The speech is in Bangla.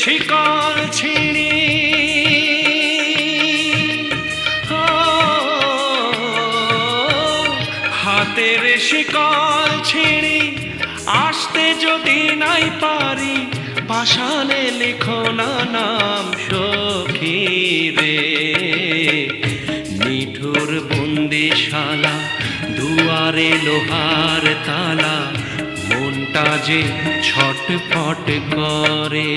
শিকল ছিঁড়ি হাতের শিকল ছিঁড়ি আসতে যদি নাই পারি পাষাণে লিখো না নাম সখী রে নিঠুর বন্দিশালা দুয়ারে লোহার তালা মনটা যে ছটফট করে